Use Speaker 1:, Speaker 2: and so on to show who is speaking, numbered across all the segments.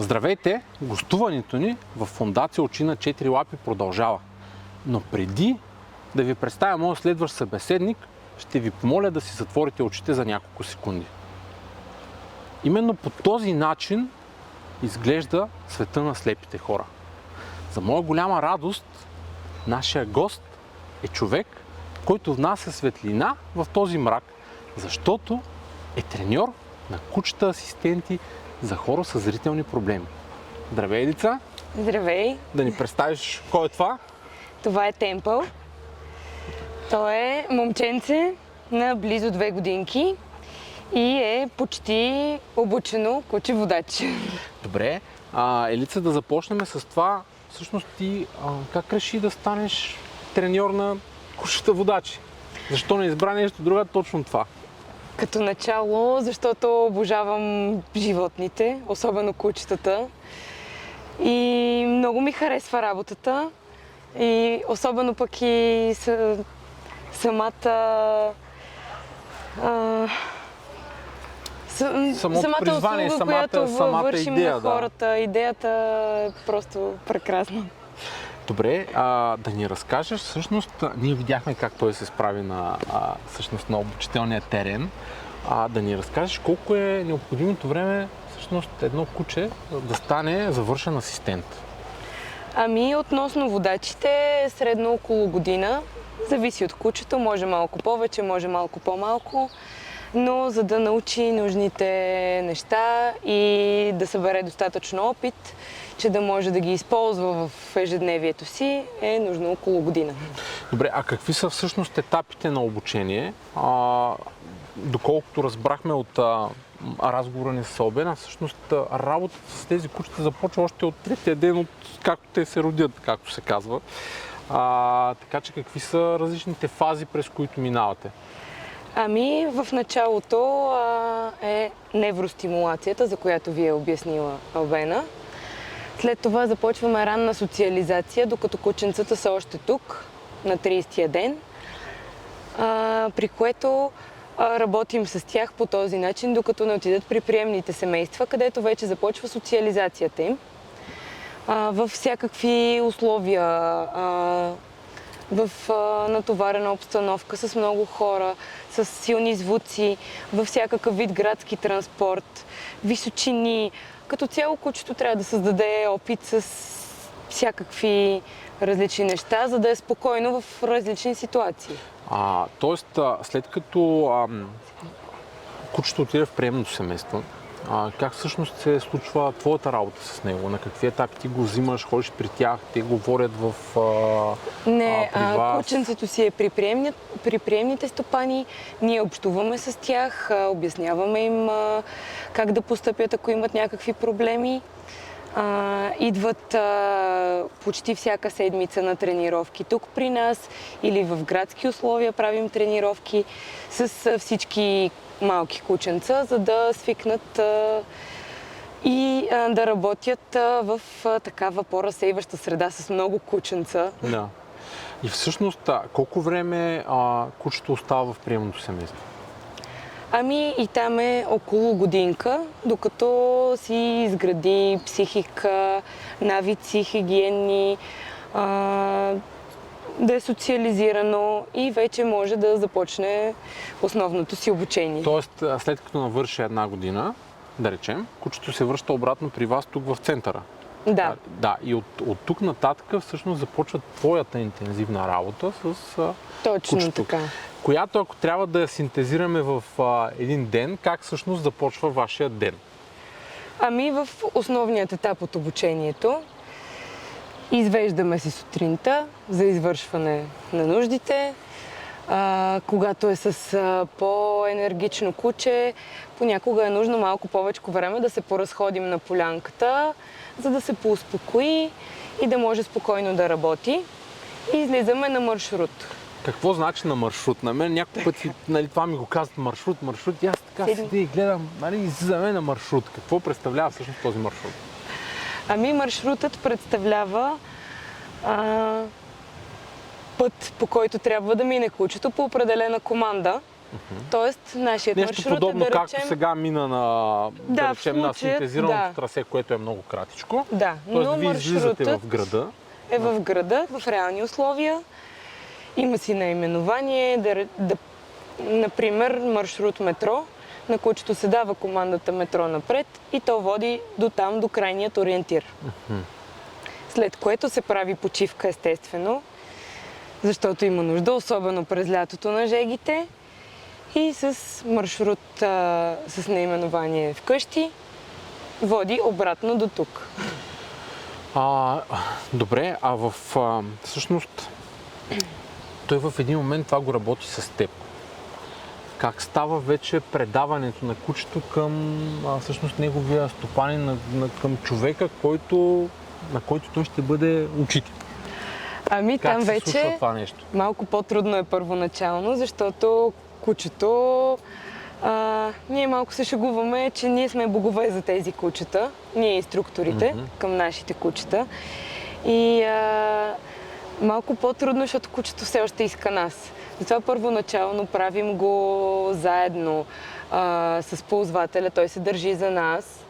Speaker 1: Здравейте! Гостуването ни в Фондация Очи на 4 лапи продължава. Но преди да ви представя моят следващ събеседник, ще ви помоля да си затворите очите за няколко секунди. Именно по този начин изглежда света на слепите хора. За моя голяма радост, нашия гост е човек, който внася светлина в този мрак, защото е треньор на кучета асистенти за хора с зрителни проблеми. Здравей, Елица!
Speaker 2: Здравей!
Speaker 1: Да ни представиш кой е това?
Speaker 2: Това е Темпъл. Той е момченце на близо 2 годинки и е почти обучено куче-водач.
Speaker 1: Добре, Елица, да започнем с това. Всъщност ти как реши да станеш треньор на кучета-водачи? Защо не избра нещо друго, точно това?
Speaker 2: Като начало, защото обожавам животните, особено кучетата. И много ми харесва работата. И особено пък и самата
Speaker 1: призвание,
Speaker 2: услуга, която вършим
Speaker 1: идея,
Speaker 2: на хората. Да. Идеята е просто прекрасна.
Speaker 1: Добре, да ни разкажеш, всъщност, ние видяхме как той се справи на обучителния терен. Да ни разкажеш колко е необходимото време всъщност едно куче да стане завършен асистент.
Speaker 2: Относно водачите, средно около година. Зависи от кучето, може малко повече, може малко по-малко. Но за да научи нужните неща и да събере достатъчно опит, че да може да ги използва в ежедневието си, е нужно около година.
Speaker 1: Добре, а какви са всъщност етапите на обучение? Доколкото разбрахме от разговора ни с Албена, всъщност работата с тези кучета започва още от третия ден, от както те се родят, както се казва. Така че какви са различните фази, през които минавате?
Speaker 2: В началото е невростимулацията, за която ви е обяснила Албена. След това започваме ранна социализация, докато кученцата са още тук, на 30-я ден, при което работим с тях по този начин, докато не отидат при приемните семейства, където вече започва социализацията им. Във всякакви условия, в натоварена обстановка, с много хора, с силни звуци, във всякакъв вид градски транспорт, височини. Като цяло кучето трябва да създаде опит с всякакви различни неща, за да е спокойно в различни ситуации.
Speaker 1: Тоест, след като кучето отиде в приемното семейство, как всъщност се случва твоята работа с него? На какви етапи ти го взимаш, ходиш при тях, те говорят при вас?
Speaker 2: Кученцето си е при приемните стопани, ние общуваме с тях, обясняваме им как да постъпят, ако имат някакви проблеми. Идват почти всяка седмица на тренировки тук при нас или в градски условия правим тренировки с всички малки кученца, за да свикнат и да работят в такава по-разсейваща среда с много кученца.
Speaker 1: Да. И всъщност колко време кучето остава в приемното семейство?
Speaker 2: И там е около годинка, докато си изгради психика, навици, хигиенни, да е социализирано и вече може да започне основното си обучение.
Speaker 1: Тоест, след като навърши 1 година, да речем, кучето се връща обратно при вас тук в центъра.
Speaker 2: Да.
Speaker 1: Да, и от тук нататък всъщност започва твоята интензивна работа с
Speaker 2: Точно
Speaker 1: кучето.
Speaker 2: така.
Speaker 1: Която, ако трябва да я синтезираме в един ден, как всъщност започва вашия ден?
Speaker 2: В основният етап от обучението извеждаме се сутринта за извършване на нуждите. Когато е с по-енергично куче, понякога е нужно малко повече време да се поразходим на полянката, за да се поуспокои и да може спокойно да работи. И излизаме на маршрут.
Speaker 1: Какво значи на маршрут? На мен няколко пъти това ми го казват маршрут и аз така седя и гледам, излизаме на маршрут. Какво представлява всъщност този маршрут?
Speaker 2: Маршрутът представлява път, по който трябва да мине кучето по определена команда, Тоест, нашият
Speaker 1: Нещо
Speaker 2: маршрут
Speaker 1: подобно,
Speaker 2: е да
Speaker 1: както
Speaker 2: речем...
Speaker 1: сега мина на, да
Speaker 2: Да, в
Speaker 1: речем, на
Speaker 2: случая,
Speaker 1: синтезираното
Speaker 2: да.
Speaker 1: трасе, което е много кратичко.
Speaker 2: Да,
Speaker 1: Тоест,
Speaker 2: но
Speaker 1: вие излизате
Speaker 2: маршрутът
Speaker 1: в града.
Speaker 2: е в града, в реални условия. Има си наименование, например, маршрут метро, на който се дава командата метро напред и то води до там, до крайният ориентир. След което се прави почивка, естествено, защото има нужда, особено през лятото на жегите. И с маршрут с наименование вкъщи води обратно до тук.
Speaker 1: Добре, всъщност той в един момент това го работи с теб. Как става вече предаването на кучето към всъщност неговия стопанин, към човека, на който той ще бъде учител?
Speaker 2: Ами
Speaker 1: Как
Speaker 2: там
Speaker 1: се
Speaker 2: вече
Speaker 1: случва това нещо?
Speaker 2: малко по-трудно е първоначално, защото кучето... ние малко се шегуваме, че ние сме богове за тези кучета, ние инструкторите към нашите кучета. И малко по-трудно, защото кучето все още иска нас. Затова първоначално правим го заедно с ползвателя, той се държи за нас.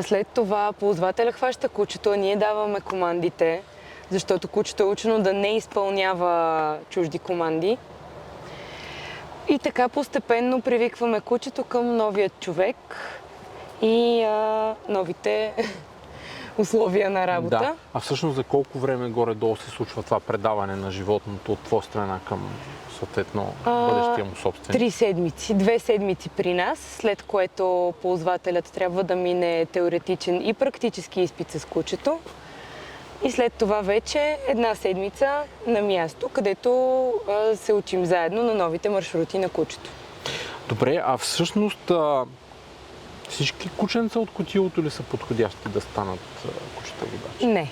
Speaker 2: След това ползвателя хваща кучето, а ние даваме командите, защото кучето е учено да не изпълнява чужди команди. И така постепенно привикваме кучето към новия човек и новите условия на работа.
Speaker 1: Да. А всъщност за колко време горе-долу се случва това предаване на животното от твоя страна към съответно бъдещия му собственик?
Speaker 2: 3 седмици. 2 седмици при нас, след което ползвателят трябва да мине теоретичен и практически изпит с кучето. И след това вече 1 седмица на място, където се учим заедно на новите маршрути на кучето.
Speaker 1: Добре, а всъщност всички кученца от кутилото ли са подходящи да станат кучета водачи?
Speaker 2: Не.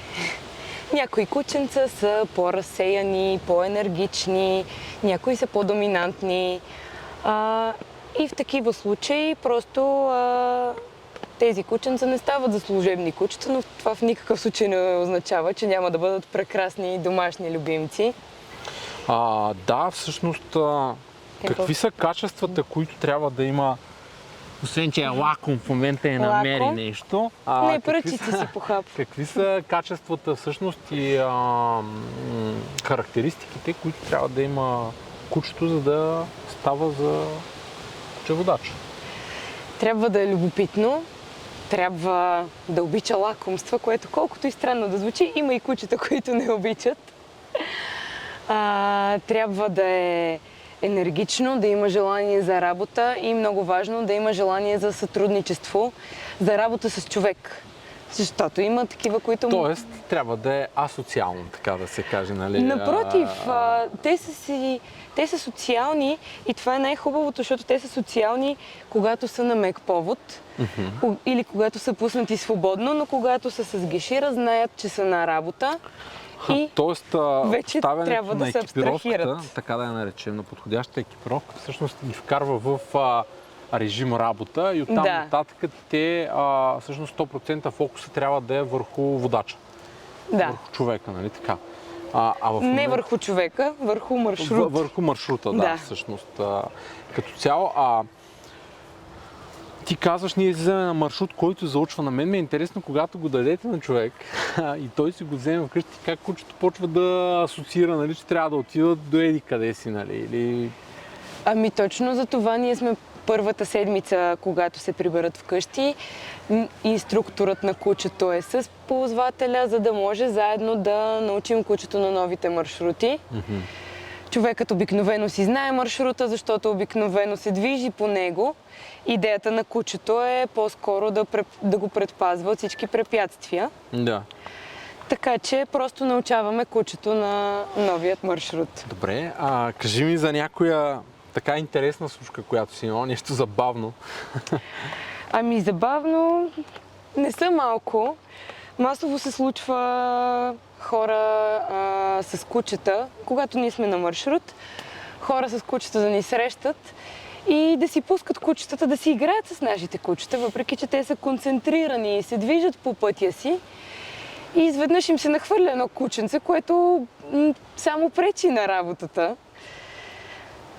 Speaker 2: Някои кученца са по-разсеяни, по-енергични, някои са по-доминантни. И в такива случаи просто тези кученца не стават за служебни кучета, но това в никакъв случай не означава, че няма да бъдат прекрасни домашни любимци.
Speaker 1: Да, всъщност, какви са качествата, които трябва да има, освен че е лаком в момента и намери нещо?
Speaker 2: Не, пръчици си похап.
Speaker 1: Какви са качествата всъщност и характеристиките, които трябва да има кучето, за да става за кучеводач?
Speaker 2: Трябва да е любопитно, трябва да обича лакомства, което колкото и странно да звучи, има и кучета, които не обичат. Трябва да е енергично, да има желание за работа и много важно да има желание за сътрудничество, за работа с човек. Защото има такива, които...
Speaker 1: Тоест, трябва да е асоциално, така да се каже, нали?
Speaker 2: Напротив, те са социални и това е най-хубавото, защото те са социални, когато са на мек повод или когато са пуснати свободно, но когато са с гишира, знаят, че са на работа.
Speaker 1: Тоест,
Speaker 2: вече трябва да
Speaker 1: на
Speaker 2: се абстрахират.
Speaker 1: екипировката, така да я наречем, на подходящата екипировка, всъщност ги вкарва в режим работа и оттам нататък те всъщност 100% фокуса трябва да е върху водача.
Speaker 2: Да.
Speaker 1: Върху човека, нали така?
Speaker 2: Не върху човека, върху маршрут.
Speaker 1: Върху маршрута, да, всъщност. Като цяло, ти казваш, ние излизаме на маршрут, който заучва. На мен ми е интересно, когато го дадете на човек и той си го вземе вкъщи, как кучето почва да асоциира, нали, че трябва да отидат до еди къде си, нали? Или...
Speaker 2: Ами точно за това ние сме първата седмица, когато се приберат вкъщи. Инструкторът на кучето е с ползвателя, за да може заедно да научим кучето на новите маршрути. Човекът обикновено си знае маршрута, защото обикновено се движи по него. Идеята на кучето е по-скоро да го предпазва от всички препятствия.
Speaker 1: Да.
Speaker 2: Така че просто научаваме кучето на новият маршрут.
Speaker 1: Добре, кажи ми за някоя така интересна случка, която си имала, нещо забавно.
Speaker 2: Ами забавно не са малко. Масово се случва хора с кучета, когато ние сме на маршрут, хора с кучета да ни срещат и да си пускат кучетата, да си играят с нашите кучета, въпреки че те са концентрирани и се движат по пътя си. И изведнъж им се нахвърля едно кученце, което само пречи на работата.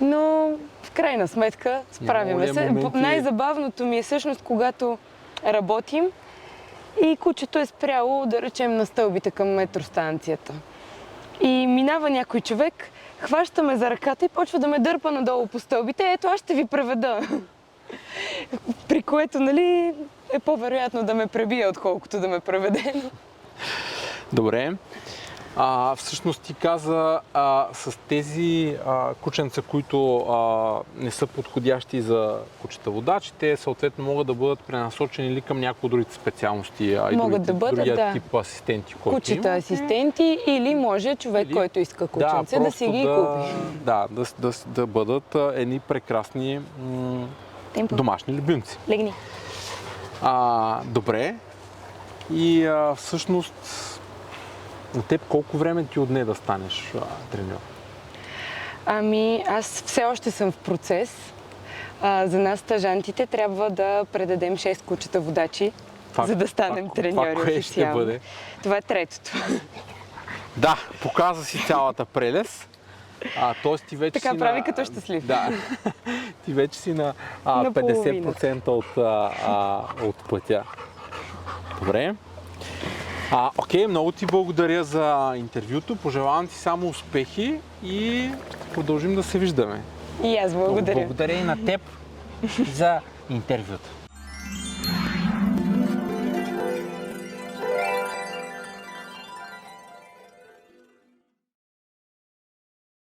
Speaker 2: Но в крайна сметка справяме
Speaker 1: ли
Speaker 2: се.
Speaker 1: моменти-
Speaker 2: Най-забавното ми е всъщност, когато работим и кучето е спряло, да речем, на стълбите към метростанцията. И минава някой човек, хваща ме за ръката и почва да ме дърпа надолу по стълбите. Ето, аз ще ви преведа. При което, нали, е по-вероятно да ме пребие, отколкото да ме преведе.
Speaker 1: Добре. Всъщност ти каза с тези кученца, които не са подходящи за кучета водачи, те съответно могат да бъдат пренасочени или към някои от другите специалности, и
Speaker 2: Могат да бъдат,
Speaker 1: другия
Speaker 2: да.
Speaker 1: тип асистенти, който
Speaker 2: Кучета
Speaker 1: има.
Speaker 2: асистенти или може човек,
Speaker 1: Или-
Speaker 2: който иска кученце, да си ги купи.
Speaker 1: Да бъдат едни прекрасни
Speaker 2: Темпо.
Speaker 1: домашни любимци.
Speaker 2: Легни.
Speaker 1: Добре. И всъщност на теб колко време ти отне да станеш треньор?
Speaker 2: Ами, аз все още съм в процес. За нас, стажантите, трябва да предадем 6 кучета водачи, за да станем треньори
Speaker 1: това кое ще
Speaker 2: официално.
Speaker 1: бъде?
Speaker 2: Това е третото.
Speaker 1: Да, показа си цялата прелест. Тоест ти вече
Speaker 2: Така
Speaker 1: си
Speaker 2: прави
Speaker 1: на...
Speaker 2: като щастлив.
Speaker 1: Да. Ти вече си на
Speaker 2: На
Speaker 1: 50% от пътя. Добре. Окей, много ти благодаря за интервюто. Пожелавам ти само успехи и продължим да се виждаме.
Speaker 2: И аз благодаря.
Speaker 3: Благодаря и на теб за интервюто.